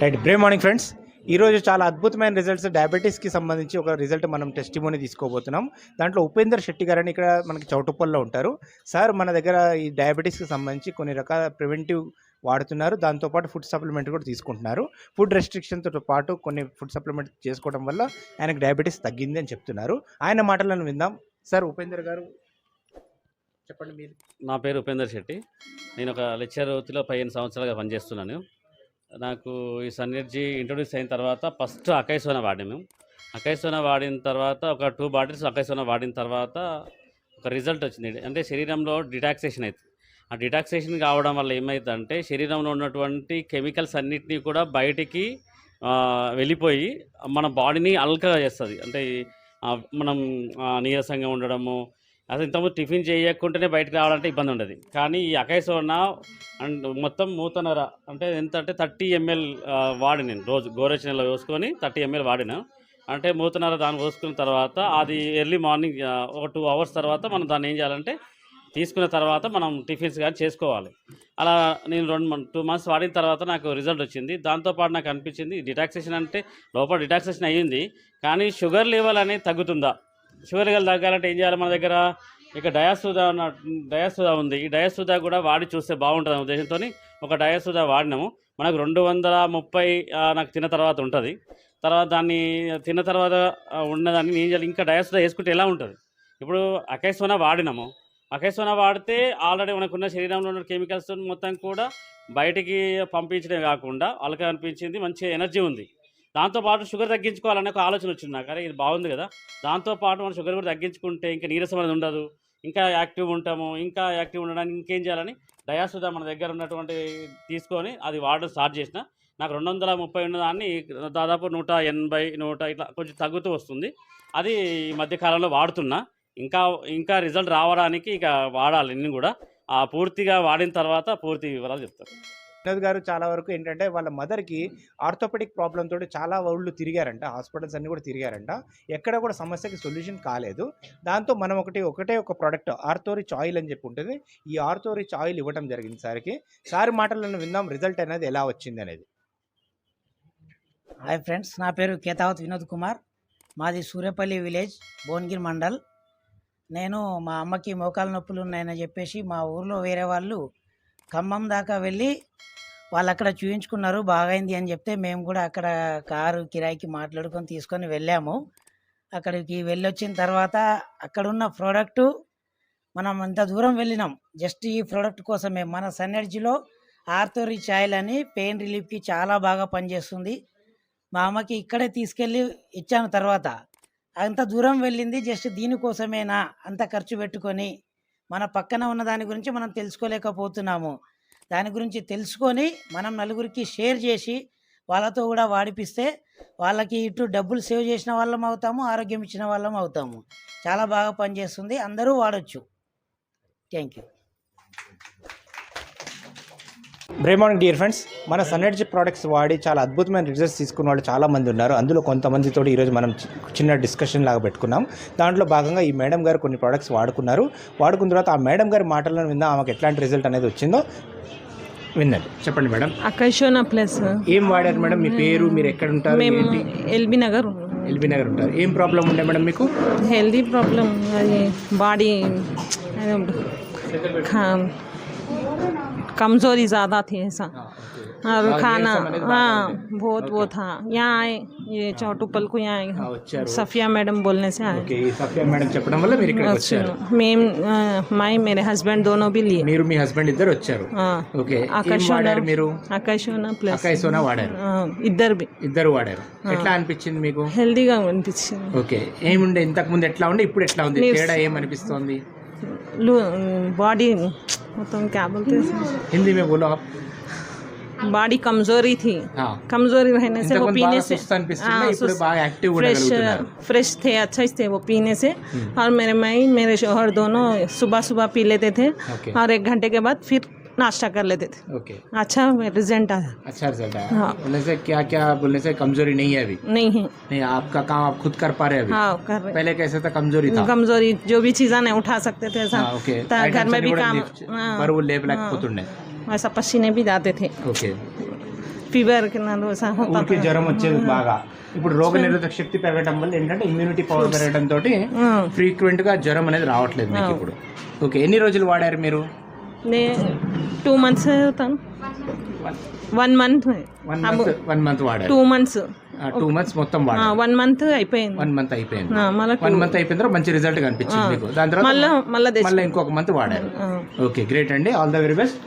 Right బ్రే morning friends, ఈరోజు చాలా అద్భుతమైన రిజల్ట్స్ డయాబెటీస్కి సంబంధించి ఒక రిజల్ట్ మనం టెస్టిమోనీ తీసుకోబోతున్నాం. దాంట్లో ఉపేందర్ శెట్టి గారని ఇక్కడ మనకి చౌటుప్పల్లో ఉంటారు. సార్ మన దగ్గర ఈ డయాబెటీస్కి సంబంధించి కొన్ని రకాల ప్రివెంటివ్ వాడుతున్నారు, దాంతోపాటు ఫుడ్ సప్లిమెంట్ కూడా తీసుకుంటున్నారు. ఫుడ్ రెస్ట్రిక్షన్తో పాటు కొన్ని ఫుడ్ సప్లిమెంట్ చేసుకోవడం వల్ల ఆయనకు డయాబెటీస్ తగ్గింది అని చెప్తున్నారు. ఆయన మాటలను విందాం. సార్ ఉపేందర్ గారు చెప్పండి. మీరు? నా పేరు ఉపేందర్ శెట్టి. నేను ఒక లెక్చర్ వృత్తిలో 15 సంవత్సరాలుగా పనిచేస్తున్నాను. నాకు ఈ సన్ఎనర్జీ ఇంట్రొడ్యూస్ అయిన తర్వాత ఫస్ట్ అకైసోనా వాడాము. అకైసోనా వాడిన తర్వాత ఒక 2 బాటిల్స్ అకైసోనా వాడిన తర్వాత ఒక రిజల్ట్ వచ్చింది. అంటే శరీరంలో డిటాక్సేషన్ అవుతుంది. ఆ డిటాక్సేషన్ కావడం వల్ల ఏమవుతుందంటే శరీరంలో ఉన్నటువంటి కెమికల్స్ అన్నిటినీ కూడా బయటికి వెళ్ళిపోయి మన బాడీని అల్కగా చేస్తుంది. అంటే మనం నీరసంగా ఉండడము, అసలు ఇంతకుముందు టిఫిన్ చేయకుండానే బయటకు రావాలంటే ఇబ్బంది ఉండదు. కానీ ఈ అకైసోనా అండ్ మొత్తం మూతనర అంటే ఎంత అంటే 30 ml వాడి నేను రోజు గోరచనలో వేసుకొని 30 ml వాడిన. అంటే మూతనర దాన్ని పోసుకున్న తర్వాత అది ఎర్లీ మార్నింగ్ ఒక 2 hours తర్వాత మనం దాన్ని ఏం చేయాలంటే తీసుకున్న తర్వాత మనం టిఫిన్స్ కానీ చేసుకోవాలి. అలా నేను 2 months వాడిన తర్వాత నాకు రిజల్ట్ వచ్చింది. దాంతోపాటు నాకు అనిపించింది డిటాక్సేషన్ అంటే లోపల డిటాక్సేషన్ అయ్యింది, కానీ షుగర్ లెవెల్ అనేది తగ్గుతుందా? షుగర్ లెవెల్ తగ్గాలంటే ఏం చేయాలి? మన దగ్గర ఇక డయాసుదా ఉంది. ఈ డయాసుదా కూడా వాడి చూస్తే బాగుంటుంది అనే ఉద్దేశంతో ఒక డయాసుదా వాడినాము. మనకు 230 నాకు తిన్న తర్వాత ఉంటుంది. తర్వాత దాన్ని తిన్న తర్వాత ఉన్నదాన్ని ఏం చేయాలి? ఇంకా డయాసుదా వేసుకుంటే ఎలా ఉంటుంది? ఇప్పుడు అకైసోనా వాడినాము. అకైసోనా వాడితే ఆల్రెడీ మనకున్న శరీరంలో ఉన్న కెమికల్స్ మొత్తం కూడా బయటికి పంపించడమే కాకుండా వాళ్ళకి అనిపించింది మంచి ఎనర్జీ ఉంది. దాంతోపాటు షుగర్ తగ్గించుకోవాలనే ఒక ఆలోచన వచ్చింది నాకు. అరే ఇది బాగుంది కదా, దాంతోపాటు మనం షుగర్ కూడా తగ్గించుకుంటే ఇంకా నీరసం అనేది ఉండదు, ఇంకా యాక్టివ్ ఉంటాము. ఇంకా యాక్టివ్ ఉండడానికి ఇంకేం చేయాలని డయాసుదా మన దగ్గర ఉన్నటువంటి తీసుకొని అది వాడడం స్టార్ట్ చేసిన. నాకు 230 ఉన్నదాన్ని దాదాపు 180, 100 ఇట్లా కొంచెం తగ్గుతూ వస్తుంది. అది ఈ మధ్యకాలంలో వాడుతున్నా. ఇంకా రిజల్ట్ రావడానికి ఇక వాడాలి ఇన్ని కూడా. పూర్తిగా వాడిన తర్వాత పూర్తి వివరాలు చెప్తారు. వినోద్ గారు చాలా వరకు ఏంటంటే వాళ్ళ మదర్కి ఆర్థోపెడిక్ ప్రాబ్లం తోటి చాలా ఊళ్ళు తిరిగారంట, హాస్పిటల్స్ అన్నీ కూడా తిరిగారంట. ఎక్కడ కూడా సమస్యకి సొల్యూషన్ కాలేదు. దాంతో మనం ఒకటే ఒక ప్రోడక్ట్ ఆర్థోరిచ్ ఆయిల్ అని చెప్పి ఉంటుంది. ఈ ఆర్థోరిచ్ ఆయిల్ ఇవ్వడం జరిగింది సార్కి. సార్ మాటలను విందాం, రిజల్ట్ అనేది ఎలా వచ్చింది అనేది. హాయ్ ఫ్రెండ్స్, నా పేరు కేతావత్ వినోద్ కుమార్. మాది సూర్యపల్లి విలేజ్, భువనగిరి మండల్. నేను మా అమ్మకి మోకాలు నొప్పులు ఉన్నాయని చెప్పేసి మా ఊర్లో వేరే వాళ్ళు ఖమ్మం దాకా వెళ్ళి వాళ్ళు అక్కడ చూయించుకున్నారు, బాగైంది అని చెప్తే మేము కూడా అక్కడ కారు కిరాయికి మాట్లాడుకొని తీసుకొని వెళ్ళాము. అక్కడికి వెళ్ళొచ్చిన తర్వాత అక్కడున్న ప్రోడక్టు మనం ఇంత దూరం వెళ్ళినాం జస్ట్ ఈ ప్రోడక్ట్ కోసమే. మన సన్ఎనర్జీలో ఆర్థోరిచ్ ఆయిల్ అని పెయిన్ రిలీఫ్కి చాలా బాగా పనిచేస్తుంది. మా అమ్మకి ఇక్కడే తీసుకెళ్ళి ఇచ్చాను. తర్వాత అంత దూరం వెళ్ళింది జస్ట్ దీనికోసమేనా అంత ఖర్చు పెట్టుకొని? మన పక్కన ఉన్న దాని గురించి మనం తెలుసుకోలేకపోతున్నాము. దాని గురించి తెలుసుకొని మనం నలుగురికి షేర్ చేసి వాళ్ళతో కూడా వాడిపిస్తే వాళ్ళకి ఇటు డబ్బులు సేవ్ చేసిన వాళ్ళం అవుతాము, ఆరోగ్యం ఇచ్చిన వాళ్ళం అవుతాము. చాలా బాగా పనిచేస్తుంది, అందరూ వాడచ్చు. Thank you. బ్రే మార్నింగ్ డియర్ ఫ్రెండ్స్, మన సన్ఎనర్జీ ప్రోడక్ట్స్ వాడి చాలా అద్భుతమైన రిజల్ట్స్ తీసుకున్న వాళ్ళు చాలామంది ఉన్నారు. అందులో కొంతమందితో ఈరోజు మనం చిన్న డిస్కషన్ లాగా పెట్టుకున్నాం. దాంట్లో భాగంగా ఈ మేడం గారు కొన్ని ప్రోడక్ట్స్ వాడుకున్న తర్వాత ఆ మేడం గారి మాటలను విందాం, ఆమెకు ఎట్లాంటి రిజల్ట్ అనేది వచ్చిందో వినండి. చెప్పండి మేడం. అకైసోనా ప్లస్ ఏం వాడారు మేడం? మీ పేరు, మీరు ఎక్కడ ఉంటారు? మేము ఎల్బీ నగర్ ఉంటారు. ఏం ప్రాబ్లం ఉండే మేడం మీకు? हेल्दी प्रॉब्लम, बॉडी कमज़ोरी ज़्यादा थी ऐसा, और खाना बहुत वो था. यहाँ आए, ये चौटुपल को यहाँ आए, सफिया मैडम बोलने से आए. సఫియా మేడం చెప్పడం వల్ల మీరు ఇక్కడ వచ్చారు. मेरे हस्बैंड दोनों भी लिए. మీరు మీ హస్బెండ్ ఇద్దరు వచ్చారు. ఓకే. మీరు అకైసోనా ప్లస్ అకైసోనా వాడారు. ఇద్దరు వాడారు. ఎట్లా అనిపించింది మీకు? హెల్దీగా అనిపించింది. ఓకే. ఏముండే ఇంతకు ముందు ఎట్లా ఉండే, ఇప్పుడు ఎట్లా ఉంది? తేడా ఏమనిపిస్తుంది? बॉडी मतलब क्या बोलते हैं, हिंदी में बोलो आप. बॉडी कमजोरी थी. कमजोरी रहने से वो पीने से फ्रेश थे, अच्छे थे वो पीने से. और मेरे शौहर दोनों सुबह पी लेते थे, और 1 घंटे के बाद फिर नाश्ता कर लेते थे. ओके. अच्छा रिजल्ट आया. अच्छा रिजल्ट आया. हाँ. बोलने से क्या बोलने से कमजोरी नहीं है अभी? नहीं है. नहीं, आपका काम आप खुद कर पा रहे हैं अभी? हाँ, कर रहे. पहले कैसे था? कमजोरी था. कमजोरी, जो भी चीज़ें नहीं उठा सकते थे ऐसा. ओके. घर में भी काम पर वो लेबल होతుండే. ऐसा पसीने भी जाते थे. ओके. फीवर के ना वैसा होता ఊరికి था జ్వరం వచ్చేది బాగా. ఇప్పుడు రోగ నిరోధక శక్తి పెరగడం వల్ల ఏంటంటే ఇమ్యూనిటీ పవర్ పెరగడం తోటి हाँ, ఫ్రీక్వెంట్ గా జ్వరం అనేది రావట్లేదు మీకు ఇప్పుడు. ఓకే, ఎన్ని రోజులు వాడారు మీరు? ने 2 months है होता 1 month है 1 month వాడారు. 2 months 2 months మొత్తం हाँ, వాడారు. 1 month అయిపోయింది 1 month అయిపోయింది. మళ్ళీ 1 month అయిపోయిన తర్వాత మంచి రిజల్ట్ కనిపించింది మీకు. దాని తర్వాత మళ్ళీ మళ్ళీ ఇంకొక మంత్ వాడారు. ఓకే, గ్రేట్ అండి, ఆల్ ద వెరీ బెస్ట్.